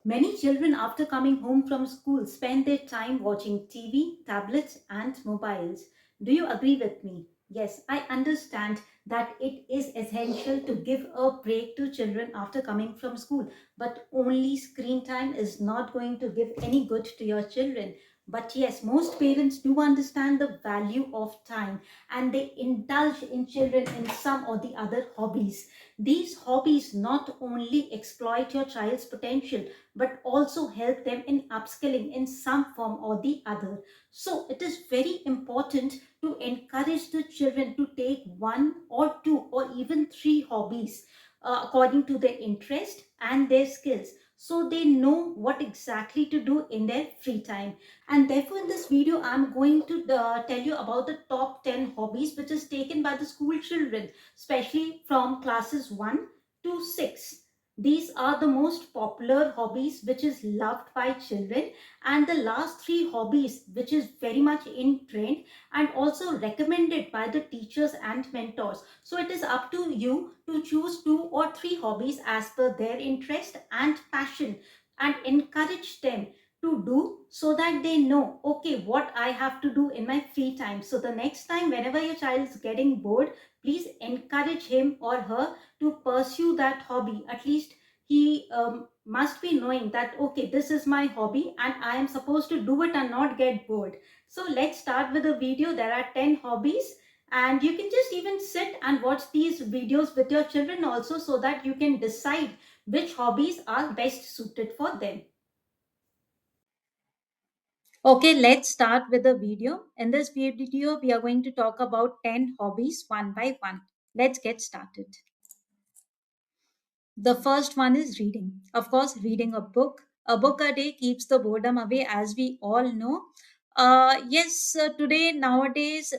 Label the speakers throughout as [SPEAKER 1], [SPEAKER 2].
[SPEAKER 1] Many children, after coming home from school, spend their time watching TV, tablets, and mobiles. Do you agree with me? Yes, I understand that it is essential to give a break to children after coming from school, but only screen time is not going to give any good to your children. But yes, most parents do understand the value of time and they indulge in children in some or the other hobbies. These hobbies not only exploit your child's potential but also help them in upskilling in some form or the other. So it is very important to encourage the children to take one or two or even three hobbies according to their interest and their skills, so they know what exactly to do in their free time. And therefore in this video I'm going to tell you about the top 10 hobbies which is taken by the school children, especially from classes 1 to 6. These are the most popular hobbies which is loved by children, and the last three hobbies which is very much in trend and also recommended by the teachers and mentors. So it is up to you to choose two or three hobbies as per their interest and passion and encourage them to do, so that they know, okay, what I have to do in my free time. So the next time whenever your child is getting bored, please encourage him or her to pursue that hobby. At least he must be knowing that, okay, this is my hobby and I am supposed to do it and not get bored. So let's start with the video. There are 10 hobbies, and you can just even sit and watch these videos with your children also, so that you can decide which hobbies are best suited for them. Okay, let's start with the video. In this video, we are going to talk about 10 hobbies one by one. Let's get started. The first one is reading. Of course, reading a book. A book a day keeps the boredom away, as we all know. Yes, today, nowadays,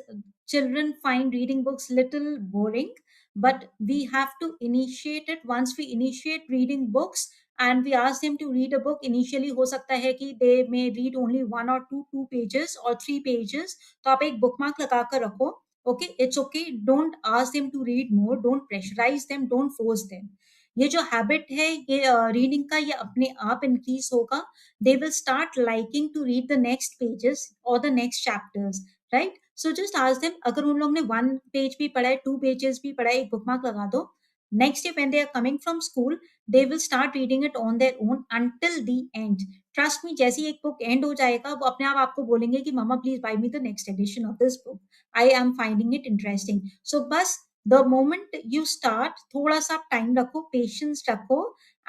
[SPEAKER 1] children find reading books little boring, but we have to initiate it. Once we initiate reading books and we ask them to read a book, initially हो सकता है कि they may read only one or two pages or three pages. तो आप एक bookmark लगा कर रखो. Okay, it's okay. Don't ask them to read more. Don't pressurize them. Don't force them. ये जो हैबिट है ये रीडिंग का, ये अपने आप इंक्रीज होगा. They will start liking to read the next pages और the next chapters, right. So just ask them, अगर उन लोग ने वन पेज भी पढ़ा है, टू पेजेस भी पढ़ा है, एक बुकमार्क लगा दो. Next day when they are coming from school, they will start reading it on their own until the end. Trust me, जैसे ही एक बुक एंड हो जाएगा, वो अपने आप आपको बोलेंगे कि mumma please buy me the next edition of this book, I am finding it interesting. So बस the moment you start, थोड़ा सा time रखो, patience रखो,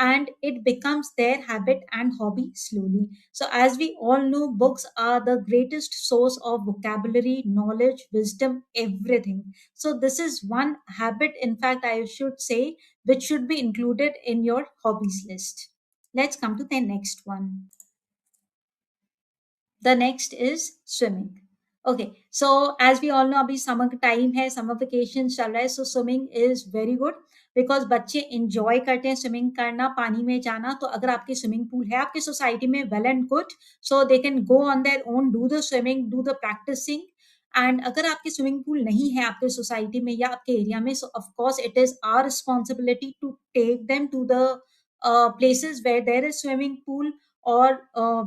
[SPEAKER 1] and it becomes their habit and hobby slowly. So as we all know, books are the greatest source of vocabulary, knowledge, wisdom, everything. So this is one habit, in fact I should say, which should be included in your hobbies list. Let's come to the next one. The next is swimming. Okay, so as we all know, अभी summer time है, summer vacation चल रहा है, so swimming is very good because बच्चे enjoy करते हैं swimming करना, पानी में जाना. तो अगर आपकी swimming pool है आपकी society में, well and good, so they can go on their own, do the swimming, do the practicing. And अगर आपकी swimming pool नहीं है आपके society में या आपके area में, so of course it is our responsibility to take them to the places where there is swimming pool, और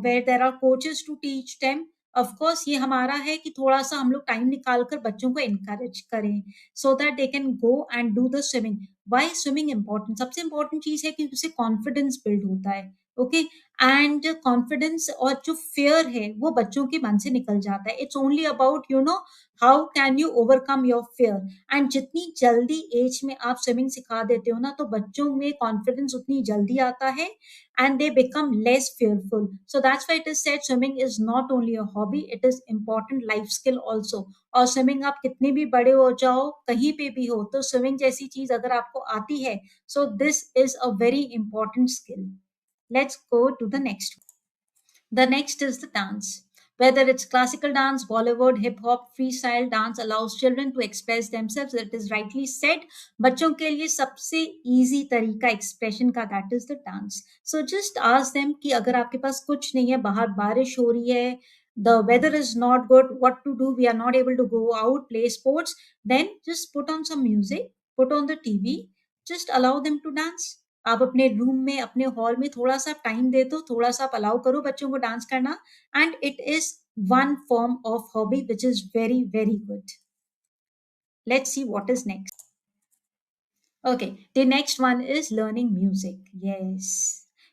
[SPEAKER 1] where there are coaches to teach them. Of course ये हमारा है कि थोड़ा सा हम लोग टाइम निकाल कर बच्चों को एनकरेज करें, so that they can go and do the swimming. Why swimming important? सबसे इंपॉर्टेंट चीज है कि उससे कॉन्फिडेंस बिल्ड होता है. ओके, एंड कॉन्फिडेंस और जो फियर है वो बच्चों के मन से निकल जाता है. It's only about how can you overcome your fear. And जितनी जल्दी एज में आप स्विमिंग सिखा देते हो ना, तो बच्चों में कॉन्फिडेंस उतनी जल्दी आता है and they become less fearful. So that's why it is said swimming is not only a hobby, it is important life skill also. और स्विमिंग आप कितने भी बड़े हो जाओ, कहीं पे भी हो, तो स्विमिंग जैसी चीज अगर आपको आती है, so this is a very important skill. Let's go to the next one. The next is the dance. Whether it's classical dance, Bollywood, hip hop, freestyle dance allows children to express themselves. It is rightly said. बच्चों के लिए सबसे easy तरीका expression का, that is the dance. So just ask them कि अगर आपके पास कुछ नहीं है, बाहर बारिश हो रही है, the weather is not good, what to do? We are not able to go out, play sports. Then just put on some music, put on the TV, just allow them to dance. आप अपने room में, अपने hall में थोड़ा सा time दे दो, थोड़ा सा आप अलाउ करो बच्चों को डांस करना, and it is one form of hobby which is very, very good. Let's see what is next. Okay, the next one is learning music. Yes.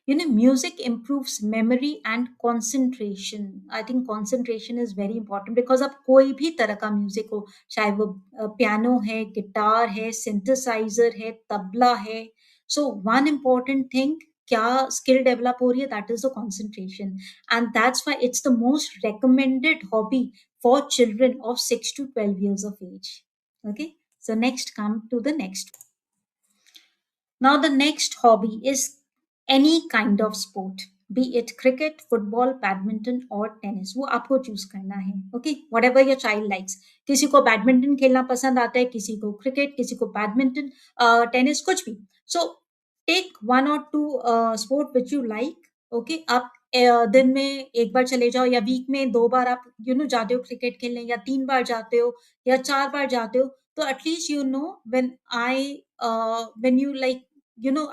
[SPEAKER 1] You know, music improves memory and concentration. I think concentration is very important because आप कोई भी तरह का music हो, चाहे वो piano है, guitar है, सिंथेसाइजर है, तबला है, so one important thing, क्या skill develop हो रही है, that is the concentration, and that's why it's the most recommended hobby for children of 6 to 12 years of age. Okay, so next come to the next. Now, the next hobby is any kind of sport, be it cricket, football, badminton or tennis. वो आपको choose करना है. Okay, whatever your child likes. किसी को badminton खेलना पसंद आता है, किसी को क्रिकेट, किसी को बैडमिंटन, टेनिस, कुछ भी. So take one or two sport which you like. Okay, आप दिन में एक बार चले जाओ या वीक में दो बार आप जाते हो क्रिकेट खेलने, या तीन बार जाते हो या चार बार जाते हो, तो एटलीस्ट when you like,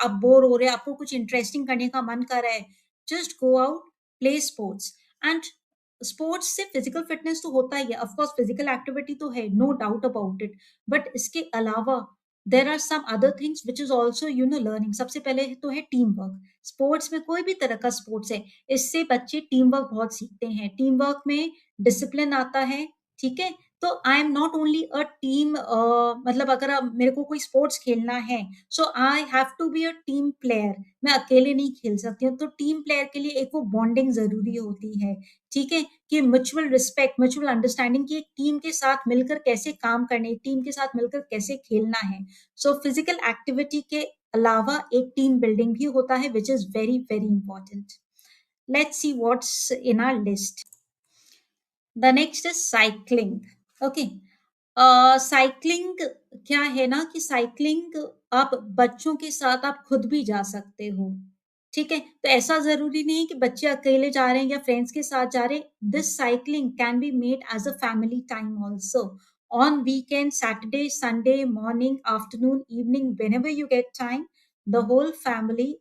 [SPEAKER 1] आप बोर हो रहे हैं, आपको कुछ इंटरेस्टिंग करने का मन कर रहा है, just go out, play sports. And sports से फिजिकल फिटनेस तो होता ही है, ऑफ कोर्स फिजिकल एक्टिविटी तो है, no doubt about it, but इसके अलावा there are some other things which is also learning. सबसे पहले तो है टीम वर्क. स्पोर्ट्स में कोई भी तरह का स्पोर्ट्स है, इससे बच्चे टीम वर्क बहुत सीखते हैं. टीम वर्क में डिसिप्लिन आता है. ठीक है, तो I am not only a team, मतलब अगर मेरे को कोई स्पोर्ट्स खेलना है, so I have to be a team player. मैं अकेले नहीं खेल सकती हूँ, तो टीम प्लेयर के लिए एक वो बॉन्डिंग जरूरी होती है. ठीक है, कि म्यूचुअल रिस्पेक्ट, म्यूचुअल अंडरस्टैंडिंग, की एक टीम के साथ मिलकर कैसे काम करने, टीम के साथ मिलकर कैसे खेलना है. सो फिजिकल एक्टिविटी के अलावा एक टीम बिल्डिंग भी होता है, which is very very important. Let's see what's in our list. The next is cycling. Okay, cycling क्या है ना, कि साइकिलिंग आप बच्चों के साथ आप खुद भी जा सकते हो. ठीक है, तो ऐसा जरूरी नहीं है कि बच्चे अकेले जा रहे हैं या फ्रेंड्स के साथ जा रहे हैं. This cycling can be made as a family time also. On weekend, Saturday, Sunday, morning, afternoon, evening, whenever you get time, the whole family,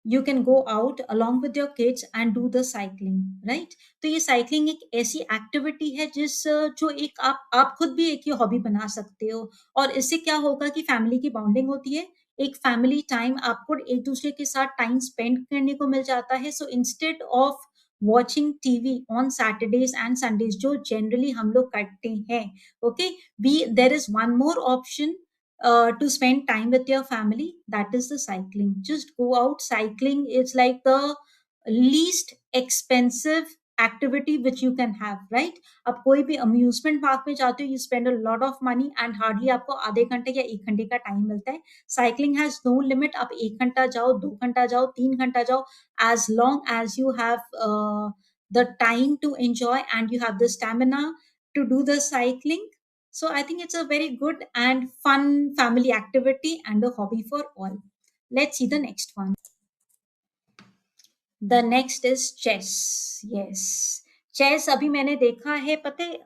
[SPEAKER 1] you can go out along with your kids and do the cycling, right? तो ये cycling एक ऐसी activity है जो एक आप खुद भी एक ये हॉबी बना सकते हो. और इससे क्या होगा कि फैमिली की बॉन्डिंग होती है, एक फैमिली टाइम आपको एक दूसरे के साथ टाइम स्पेंड करने को मिल जाता है. So instead of watching TV on Saturdays and Sundays, जो जनरली हम लोग करते हैं, okay, we there is one more option to spend time with your family, that is the cycling. Just go out cycling. It's like the least expensive activity which you can have, right? आप कोई भी amusement park में जाते हो, you spend a lot of money and hardly आपको आधे घंटे या एक घंटे का टाइम मिलता है. Cycling has no limit. आप एक घंटा जाओ, दो घंटा जाओ, तीन घंटा जाओ, as long as you have the time to enjoy and you have the stamina to do the cycling. So I think it's a very good and fun family activity and a hobby for all. Let's see the next one. The next is chess. Yes. Chess अभी मैंने देखा है, पता है,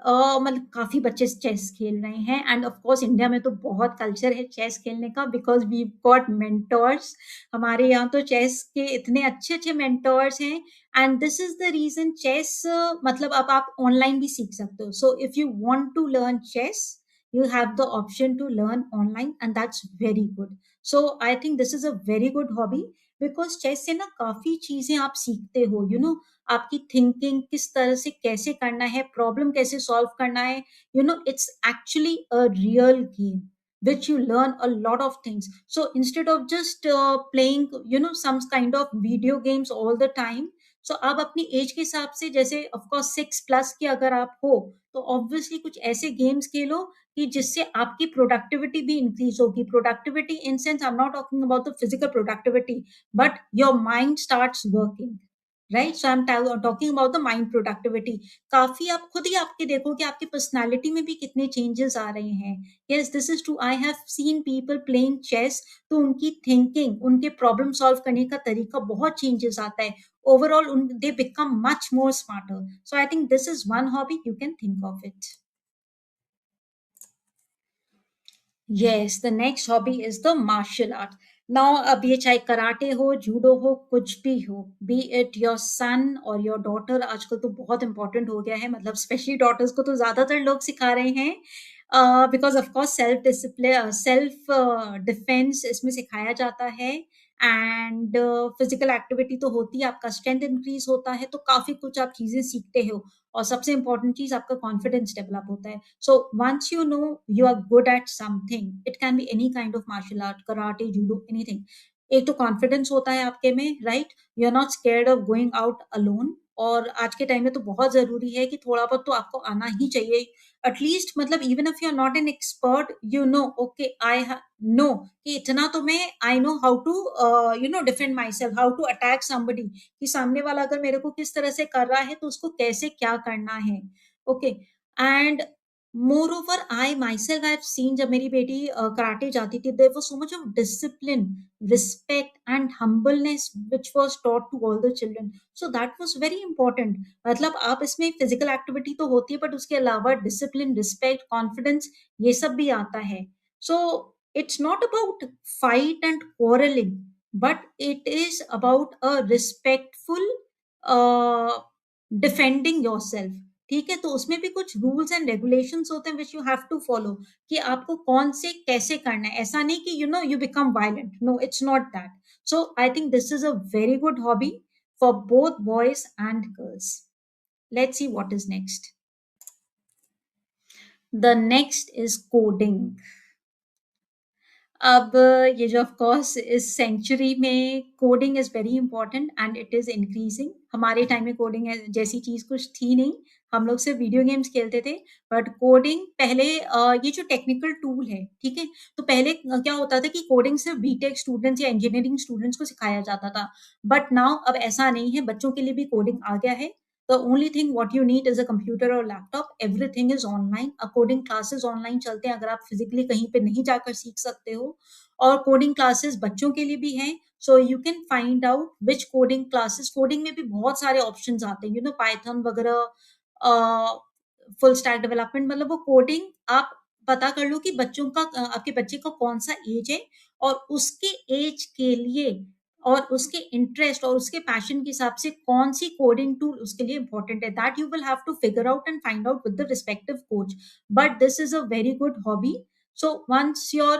[SPEAKER 1] मतलब काफी बच्चे chess खेल रहे हैं. एंड ऑफ कोर्स इंडिया में तो बहुत कल्चर है चेस खेलने का, बिकॉज वी गॉट मेंटोर्स. हमारे यहाँ तो चेस के इतने अच्छे अच्छे मेंटोर्स हैं. And this is the reason chess, मतलब अब आप ऑनलाइन भी सीख सकते हो. So if you want to learn chess, you have the option to learn online, and that's very good. So I think this is a very good hobby, because chess से ना काफी चीजें आप सीखते हो. आपकी थिंकिंग किस तरह से कैसे करना है, प्रॉब्लम कैसे सॉल्व करना है. It's actually a real game which you learn a lot of things. So instead of just playing some kind of video games all the time, so आप अपनी एज के हिसाब से, जैसे ऑफ कोर्स 6+ की अगर आप हो, तो ऑब्वियसली कुछ ऐसे गेम्स खेलो कि जिससे आपकी प्रोडक्टिविटी भी इंक्रीज होगी. Productivity in sense, I am not talking about the physical productivity, but your mind starts working, right? So I'm talking about the mind productivity. काफी आप खुद ही आपके देखो कि आपकी पर्सनालिटी में भी कितने चेंजेस आ रहे हैं. yes, this is true. I have seen people playing chess, तो उनकी थिंकिंग, उनके प्रॉब्लम सॉल्व करने का तरीका बहुत चेंजेस आता है. Overall they become much more smarter. So I think this is one hobby you can think of it. Yes, the next hobby is the martial art. Now अब ये चाहे कराटे हो, जूडो हो, कुछ भी हो, बी इट योर सन और your daughter, आजकल तो बहुत इंपॉर्टेंट हो गया है, मतलब स्पेशली डॉटर्स को तो ज्यादातर लोग सिखा रहे हैं, because of course self discipline, self defence इसमें सिखाया जाता है, एंड फिजिकल एक्टिविटी तो होती है, आपका स्ट्रेंथ इंक्रीज होता है, तो काफी कुछ आप चीजें सीखते हो, और सबसे इंपॉर्टेंट चीज आपका कॉन्फिडेंस डेवलप होता है. So once you know you are good at something, it can be any kind of martial art, karate, judo, anything. एक तो कॉन्फिडेंस होता है आपके में, right, you are not scared of going out alone. और आज के टाइम में तो बहुत जरूरी है कि थोड़ा बहुत तो आपको आना ही चाहिए, एटलीस्ट, मतलब even if you are not an expert, you know, okay, I know कि इतना तो मैं, I know how to defend myself, how to attack somebody, कि सामने वाला अगर मेरे को किस तरह से कर रहा है तो उसको कैसे क्या करना है. Okay. And moreover I myself, I have seen, जब मेरी बेटी कराटे जाती थी, there was so much of discipline, respect and humbleness which was taught to all the children. So that was very important. मतलब आप इसमें physical activity तो होती है, बट उसके अलावा डिसिप्लिन, रिस्पेक्ट, कॉन्फिडेंस, ये सब भी आता है. So it's not about fight and quarrelling, but it is about a respectful defending your self. ठीक है, तो उसमें भी कुछ रूल्स एंड रेगुलेशंस होते हैं which you have to follow, कि आपको कौन से कैसे करना है. ऐसा नहीं कि you become violent, no, it's not that. So I think this is a very good hobby for both boys and girls. Let's see what is next. The next is coding. अब ये जो ऑफ कोर्स इस century में coding is very important and it is increasing. हमारे time में coding जैसी चीज कुछ थी नहीं, हम लोग सिर्फ वीडियो गेम्स खेलते थे. बट कोडिंग पहले, ये जो टेक्निकल टूल है, ठीक है, तो पहले क्या होता था कि कोडिंग सिर्फ बीटेक स्टूडेंट्स या इंजीनियरिंग स्टूडेंट्स को सिखाया जाता था. बट नाउ अब ऐसा नहीं है, बच्चों के लिए भी कोडिंग आ गया है. The only thing what you need is a computer or laptop. Everything is online. Coding classes online चलते हैं, अगर आप physically कहीं पे नहीं जाकर सीख सकते हो. और कोडिंग क्लासेस बच्चों के लिए भी हैं. So you can find out which coding classes. Coding में भी बहुत सारे ऑप्शंस आते हैं, पाइथन वगैरह, फुल स्टैक डेवलपमेंट, मतलब वो कोडिंग आप पता कर लो कि बच्चों का, आपके बच्चे का कौन सा एज है, और उसके एज के लिए और उसके इंटरेस्ट और उसके पैशन के हिसाब से कौन सी कोडिंग टूल उसके लिए इंपॉर्टेंट है. That you will have to figure out and find out with the respective coach. But this is a very good hobby. So once you're,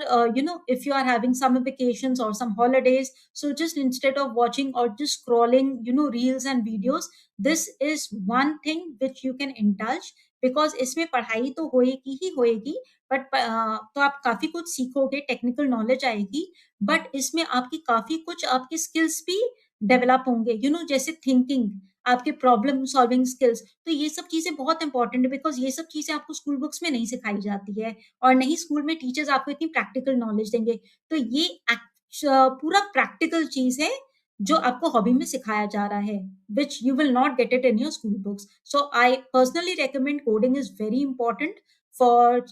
[SPEAKER 1] if you are having summer vacations or some holidays, so just instead of watching or just scrolling, reels and videos, this is one thing which you can indulge, because इसमें पढ़ाई तो होएगी ही होएगी, but तो आप काफी कुछ सीखोगे, टेक्निकल नॉलेज आएगी, बट इसमें आपकी काफी कुछ आपकी स्किल्स भी डेवलप होंगे, जैसे थिंकिंग, आपके प्रॉब्लम सॉल्विंग स्किल्स. तो ये सब चीजें बहुत इंपॉर्टेंट है, बिकॉज ये सब चीजें आपको स्कूल बुक्स में नहीं सिखाई जाती है, और नहीं स्कूल में टीचर्स आपको इतनी प्रैक्टिकल नॉलेज देंगे. तो ये पूरा प्रैक्टिकल चीज है जो आपको हॉबी में सिखाया जा रहा है, which you will not get it in your school books. So I personally recommend coding is very important for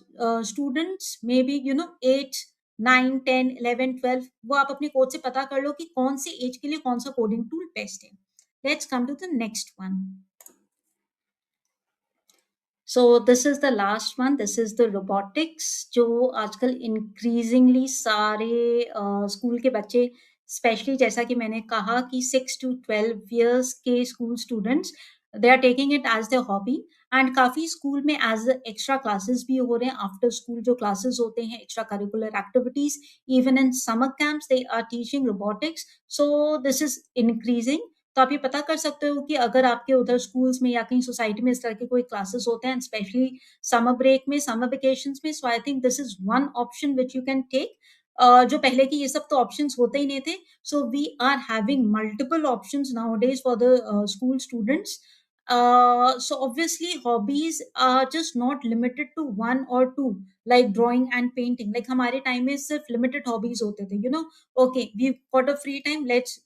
[SPEAKER 1] students, may be 8, 9, 10, 11, 12. वो आप अपने कोच से पता कर लो कि कौन से एज के लिए कौन सा कोडिंग टूल बेस्ट है. Let's come to the next one. So this is the last one, this is the robotics, जो आजकल इंक्रीजिंगली सारे स्कूल के बच्चे, स्पेशली जैसा कि मैंने कहा कि 6 to 12 years के school students, they are taking it as the hobby. And काफी स्कूल में एज एक्स्ट्रा क्लासेस भी हो रहे हैं, आफ्टर स्कूल जो क्लासेस होते हैं, extra curricular activities, even in summer camps they are teaching robotics. So this is increasing. तो आप ये पता कर सकते हो कि अगर आपके उधर स्कूल्स में या कहीं सोसाइटी में इस तरह के कोई क्लासेस होते हैं, स्पेशली समर ब्रेक में, समर वेकेशंस में, so I think this is one option which you can take. जो पहले की ये सब तो ऑप्शंस होते ही नहीं थे. So we are having multiple options nowadays for the school students. So obviously hobbies are just not limited to one or two, like drawing and painting. Like हमारे टाइम में सिर्फ limited hobbies होते थे, okay, we've got a free time, let's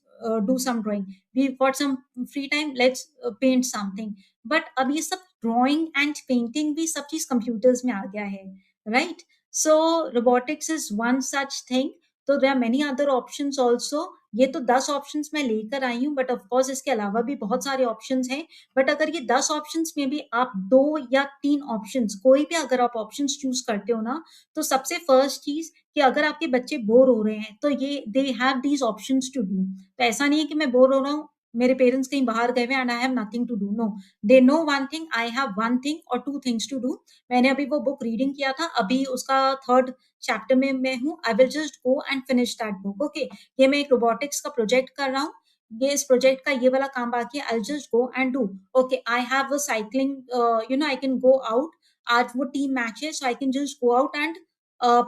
[SPEAKER 1] do some drawing. We've got some free time, let's paint something. But अब ये सब drawing and painting भी सब चीज computers में आ गया है, right? So robotics is one such thing. So there are many other options also. ये तो 10 ऑप्शंस मैं लेकर आई हूँ, बट ऑफ कोर्स इसके अलावा भी बहुत सारे ऑप्शंस हैं। बट अगर ये 10 ऑप्शंस में भी आप 2 या 3 ऑप्शंस, कोई भी अगर आप ऑप्शंस चूज करते हो ना, तो सबसे फर्स्ट चीज कि अगर आपके बच्चे बोर हो रहे हैं तो ये they have these options to do. तो ऐसा नहीं है कि मैं बोर हो रहा हूँ, मेरे पेरेंट्स कहीं बाहर गए हुए and I have nothing to do. No, they know one thing, I have one thing और टू थिंग्स टू डू। मैंने अभी वो बुक रीडिंग किया था, अभी उसका थर्ड चैप्टर में मैं हूँ। I will just go and finish that book. Okay, ये मैं एक रोबोटिक्स का प्रोजेक्ट कर रहा हूँ, ये इस प्रोजेक्ट का ये वाला काम बाकी है, I just go and do. Okay, I have a cycling, I can go out, आज वो टीम मैच है, so I can just go out and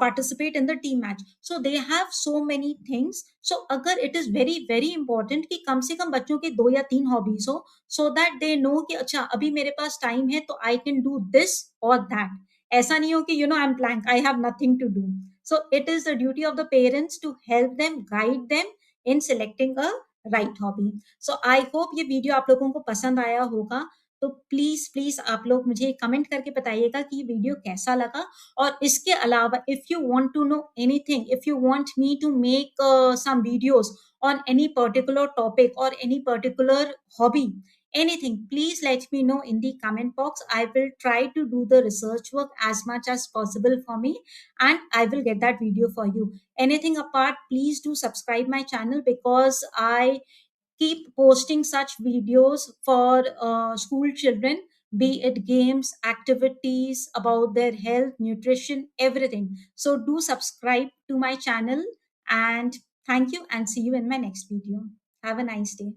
[SPEAKER 1] participate in the team match. So they have so many things. So अगर it is very very important कि कम से कम बच्चों के 2 या 3 hobbies हो, so that they know कि अच्छा अभी मेरे पास टाइम है तो I can do this or that. ऐसा नहीं हो कि I'm blank, I have nothing to do. So it is the duty of the parents to help them, guide them in selecting a right hobby. So I hope ये video आप लोगों को पसंद आया होगा। तो प्लीज प्लीज आप लोग मुझे कमेंट करके बताइएगा कि ये वीडियो कैसा लगा। और इसके अलावा if you want to know anything, if you want me to make some videos on any particular topic or any particular hobby, anything, please let me know in the comment box. I will try to do the research work as much as possible for me, and I will get that video for you. Anything apart, please do subscribe my channel, because I keep posting such videos for school children, be it games, activities about their health, nutrition, everything. So do subscribe to my channel, and thank you, and see you in my next video. Have a nice day.